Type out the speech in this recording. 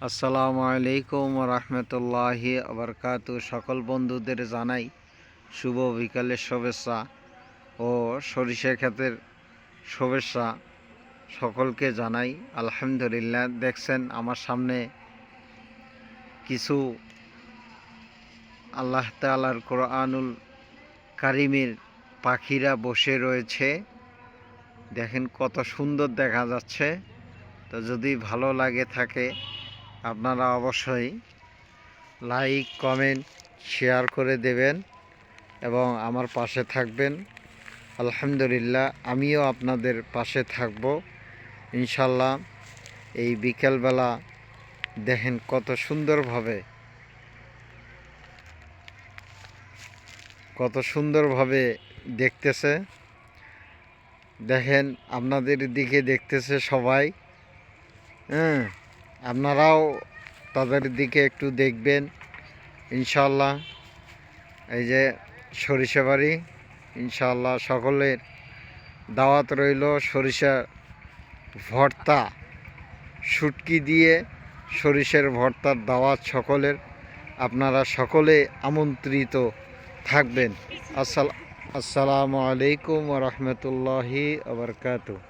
আসসালামু আলাইকুম রহমতুল্লাহি আবরকাতু। সকল বন্ধুদের জানাই শুভ বিকালের শুভেচ্ছা ও সরিষা ক্ষেতের শুভেচ্ছা। সকলকে জানাই আলহামদুলিল্লাহ। দেখছেন আমার সামনে কিছু আল্লাহ তাআলার কোরআনুল কারিমের পাখিরা বসে রয়েছে। দেখেন কত সুন্দর দেখা যাচ্ছে। তো যদি ভালো লাগে থাকে আপনারা অবশ্যই লাইক, কমেন্ট, শেয়ার করে দেবেন এবং আমার পাশে থাকবেন। আলহামদুলিল্লাহ, আমিও আপনাদের পাশে থাকব ইনশাল্লাহ। এই বিকেলবেলা দেখেন কত সুন্দরভাবে দেখতেছে। দেখেন আপনাদের দিকে দেখতেছে সবাই। আপনারাও তাদের দিকে একটু দেখবেন ইনশাল্লাহ। এই যে সরিষা বাড়ি, ইনশাল্লাহ সকলের দাওয়াত রইল। সরিষা ভর্তা, শুটকি দিয়ে সরিষার ভর্তার দাওয়াত সকলের। আপনারা সকলে আমন্ত্রিত থাকবেন। আসসালামু আলাইকুম ওয়া রাহমাতুল্লাহি ওয়া বারাকাতুহু।